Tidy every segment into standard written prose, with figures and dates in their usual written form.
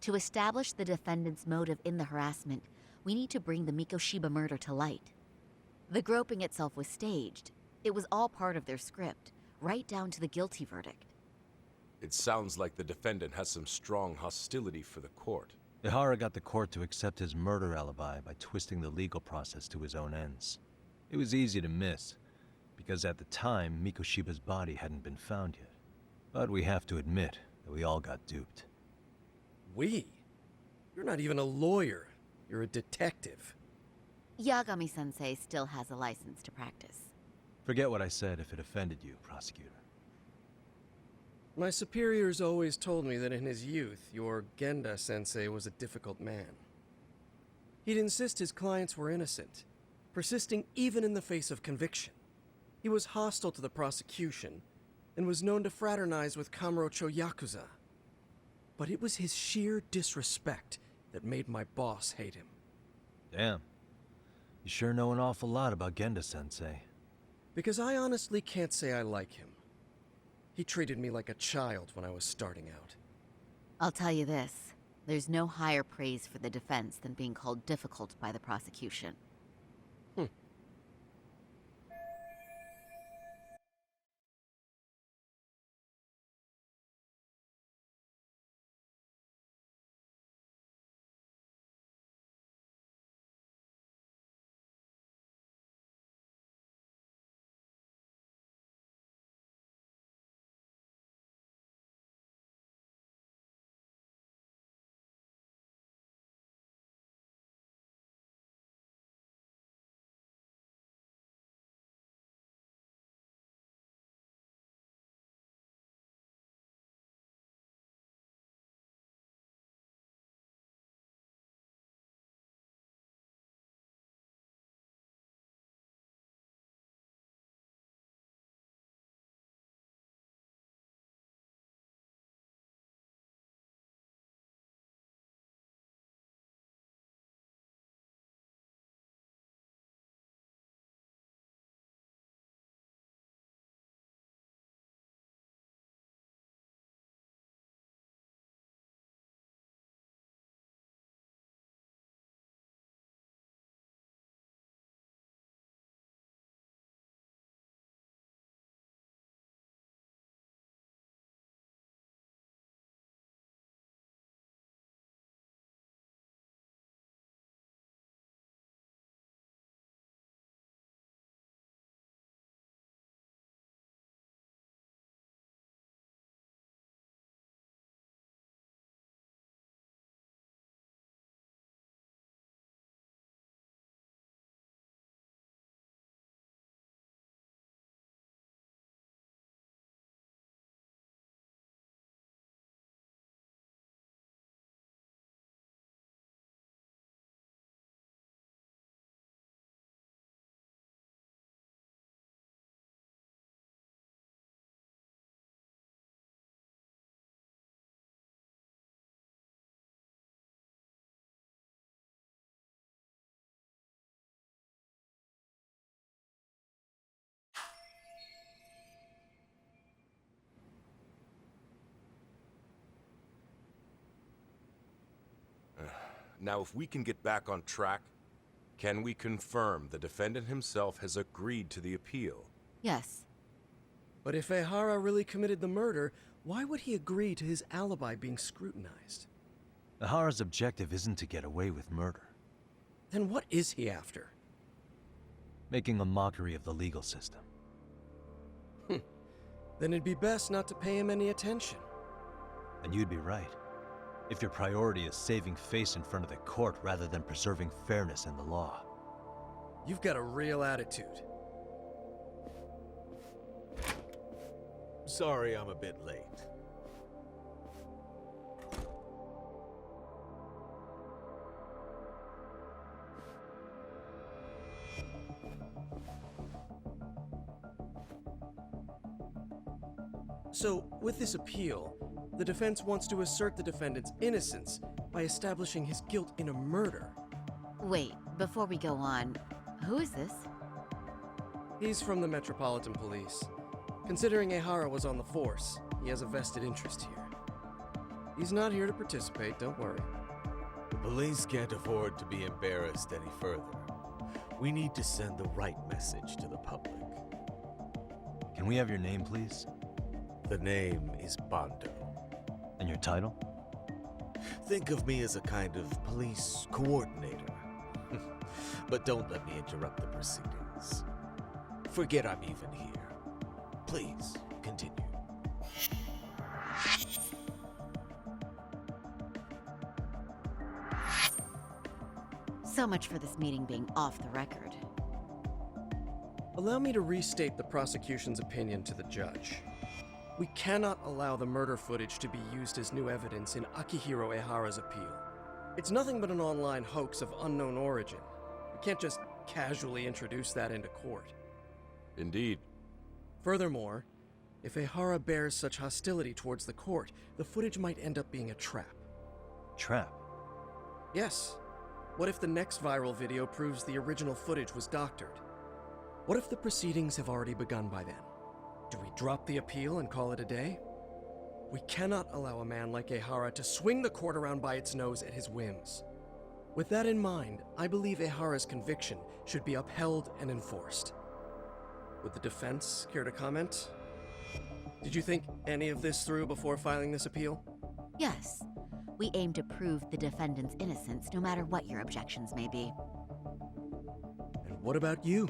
To establish the defendant's motive in the harassment, we need to bring the Mikoshiba murder to light. The groping itself was staged. It was all part of their script, right down to the guilty verdict. It sounds like the defendant has some strong hostility for the court. Ihara got the court to accept his murder alibi by twisting the legal process to his own ends. It was easy to miss, because at the time, Mikoshiba's body hadn't been found yet. But we have to admit that we all got duped. We? You're not even a lawyer. You're a detective. Yagami-sensei still has a license to practice. Forget what I said if it offended you, prosecutor. My superiors always told me that in his youth, your Genda-sensei was a difficult man. He'd insist his clients were innocent, persisting even in the face of conviction. He was hostile to the prosecution, and was known to fraternize with Kamurocho Yakuza. But it was his sheer disrespect that made my boss hate him. Damn. You sure know an awful lot about Genda-sensei. Because I honestly can't say I like him. He treated me like a child when I was starting out. I'll tell you this, there's no higher praise for the defense than being called difficult by the prosecution. Now, if we can get back on track, can we confirm the defendant himself has agreed to the appeal? Yes. But if Ehara really committed the murder, why would he agree to his alibi being scrutinized? Ihara's objective isn't to get away with murder. Then what is he after? Making a mockery of the legal system. Then it'd be best not to pay him any attention. And you'd be right. If your priority is saving face in front of the court rather than preserving fairness in the law. You've got a real attitude. Sorry I'm a bit late. So, with this appeal, the defense wants to assert the defendant's innocence by establishing his guilt in a murder. Wait, before we go on, who is this? He's from the Metropolitan Police. Considering Ehara was on the force, he has a vested interest here. He's not here to participate, don't worry. The police can't afford to be embarrassed any further. We need to send the right message to the public. Can we have your name, please? The name is Bando. And your title? Think of me as a kind of police coordinator. But don't let me interrupt the proceedings. Forget I'm even here. Please, continue. So much for this meeting being off the record. Allow me to restate the prosecution's opinion to the judge. We cannot allow the murder footage to be used as new evidence in Akihiro Ehara's appeal. It's nothing but an online hoax of unknown origin. We can't just casually introduce that into court. Indeed. Furthermore, if Ehara bears such hostility towards the court, the footage might end up being a trap. Trap. Yes. What if the next viral video proves the original footage was doctored? What if the proceedings have already begun by then? Do we drop the appeal and call it a day? We cannot allow a man like Ehara to swing the court around by its nose at his whims. With that in mind, I believe Ehara's conviction should be upheld and enforced. Would the defense care to comment? Did you think any of this through before filing this appeal? Yes, we aim to prove the defendant's innocence no matter what your objections may be. And what about you?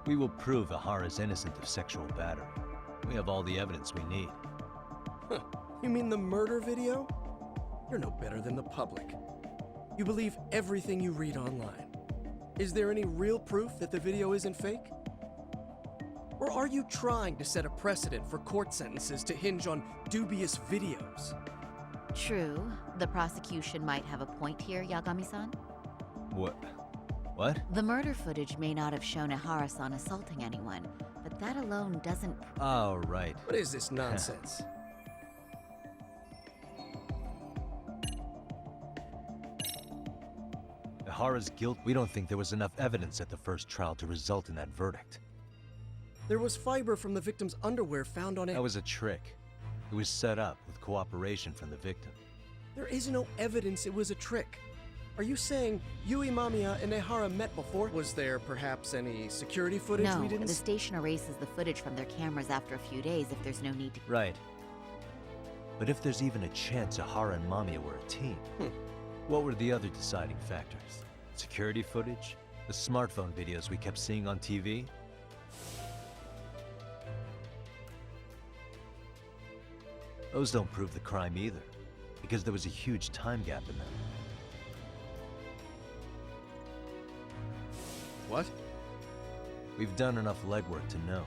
We will prove Ehara's innocent of sexual battery. We have all the evidence we need. Huh. You mean the murder video? You're no better than the public. You believe everything you read online. Is there any real proof that the video isn't fake? Or are you trying to set a precedent for court sentences to hinge on dubious videos? True, the prosecution might have a point here, Yagami-san. What? What? The murder footage may not have shown Ehara-san assaulting anyone, but that alone doesn't Oh, right. What is this nonsense? Ehara's guilt, we don't think there was enough evidence at the first trial to result in that verdict. There was fiber from the victim's underwear found on it. That was a trick. It was set up with cooperation from the victim. There is no evidence it was a trick. Are you saying Yui Mamiya and Ehara met before? Was there perhaps any security footage No, we didn't the station erases the footage from their cameras after a few days if there's no need to. Right. But if there's even a chance Ehara and Mamiya were a team, what were the other deciding factors? Security footage? The smartphone videos we kept seeing on TV? Those don't prove the crime either, because there was a huge time gap in them. What? We've done enough legwork to know.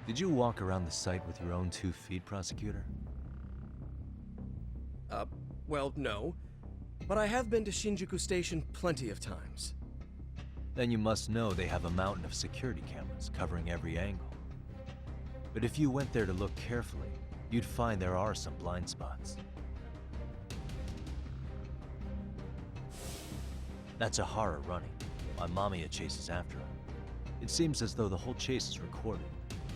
Did you walk around the site with your own 2 feet, prosecutor? Well, no. But I have been to Shinjuku Station plenty of times. Then you must know they have a mountain of security cameras covering every angle. But if you went there to look carefully, you'd find there are some blind spots. That's Ehara running, while Mamiya chases after him. It seems as though the whole chase is recorded,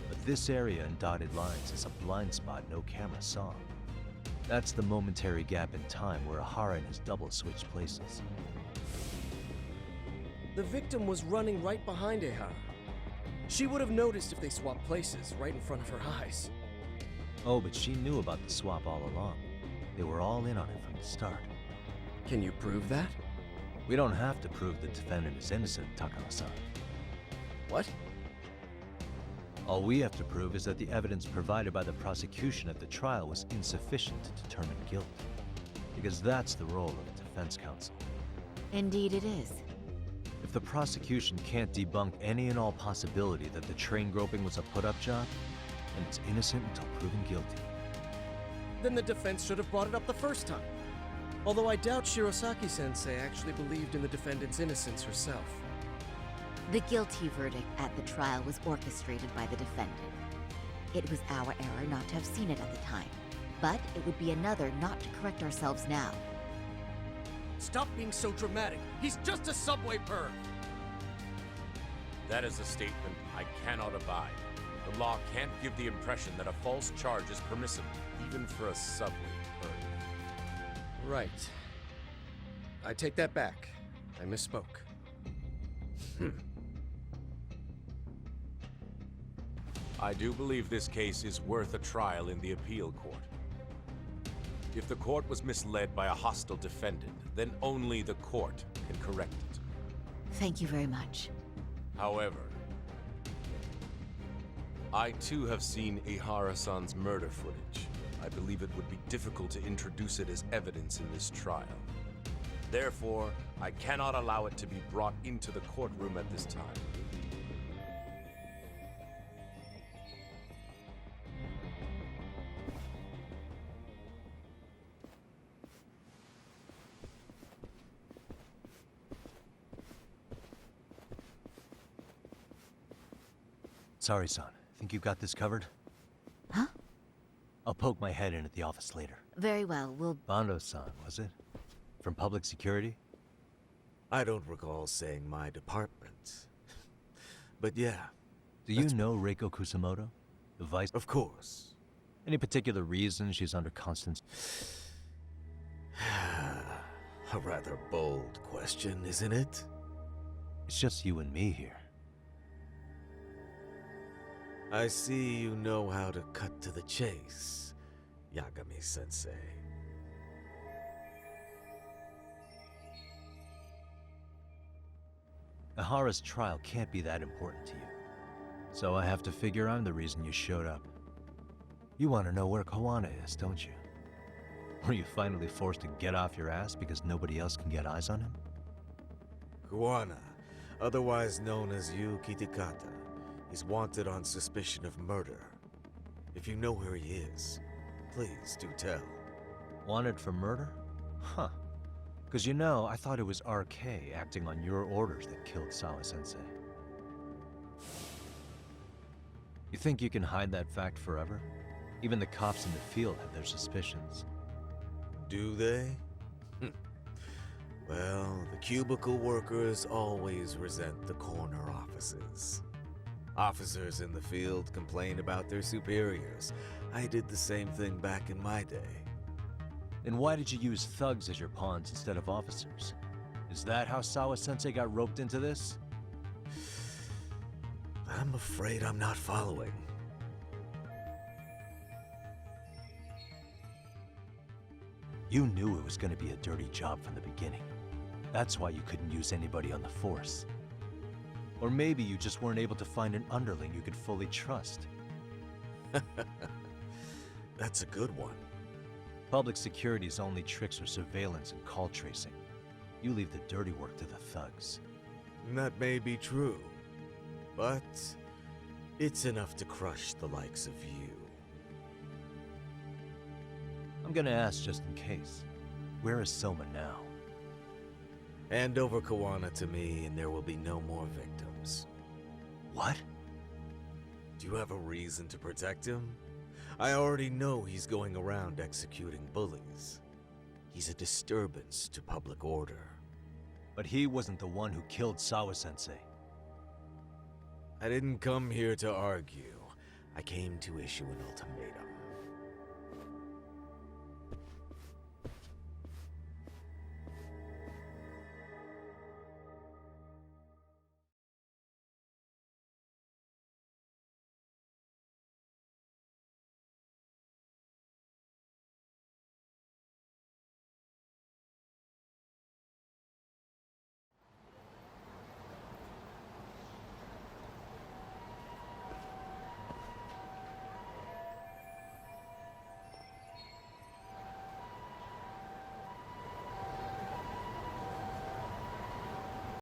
but this area in dotted lines is a blind spot no camera saw. That's the momentary gap in time where Ehara and his double switched places. The victim was running right behind Ehara. She would have noticed if they swapped places right in front of her eyes. Oh, but she knew about the swap all along. They were all in on it from the start. Can you prove that? We don't have to prove the defendant is innocent, Takara-san. What? All we have to prove is that the evidence provided by the prosecution at the trial was insufficient to determine guilt. Because that's the role of a defense counsel. Indeed it is. If the prosecution can't debunk any and all possibility that the train groping was a put-up job, and it's innocent until proven guilty. Then the defense should have brought it up the first time. Although I doubt Shirosaki-sensei actually believed in the defendant's innocence herself. The guilty verdict at the trial was orchestrated by the defendant. It was our error not to have seen it at the time, but it would be another not to correct ourselves now. Stop being so dramatic. He's just a subway perv. That is a statement I cannot abide. The law can't give the impression that a false charge is permissible, even for a subway perv. Right. I take that back. I misspoke. I do believe this case is worth a trial in the appeal court. If the court was misled by a hostile defendant, then only the court can correct it. Thank you very much. However, I too have seen Ihara-san's murder footage. I believe it would be difficult to introduce it as evidence in this trial. Therefore, I cannot allow it to be brought into the courtroom at this time. Sorry, son. Think you've got this covered? Huh? I'll poke my head in at the office later. Very well, we'll... Bando-san, was it? From public security? I don't recall saying my department. But yeah, Do you know Reiko Kusamoto? The vice... of course. Any particular reason she's under constant... A rather bold question, isn't it? It's just you and me here. I see you know how to cut to the chase, Yagami-sensei. Ihara's trial can't be that important to you. So I have to figure I'm the reason you showed up. You want to know where Kawana is, don't you? Were you finally forced to get off your ass because nobody else can get eyes on him? Kawana, otherwise known as Yu Kitakata, is wanted on suspicion of murder. If you know where he is, please do tell. Wanted for murder? Huh. Because you know, I thought it was RK acting on your orders that killed Sawa-sensei. You think you can hide that fact forever? Even the cops in the field have their suspicions. Do they? Well, the cubicle workers always resent the corner offices. Officers in the field complain about their superiors. I did the same thing back in my day. Then why did you use thugs as your pawns instead of officers? Is that how Sawa-sensei got roped into this? I'm afraid I'm not following. You knew it was going to be a dirty job from the beginning. That's why you couldn't use anybody on the force. Or maybe you just weren't able to find an underling you could fully trust. That's a good one. Public security's only tricks are surveillance and call tracing. You leave the dirty work to the thugs. That may be true, but it's enough to crush the likes of you. I'm gonna ask just in case. Where is Soma now? Hand over Kawana to me and there will be no more victims. What? Do you have a reason to protect him? I already know he's going around executing bullies. He's a disturbance to public order. But he wasn't the one who killed Sawa-sensei. I didn't come here to argue. I came to issue an ultimatum.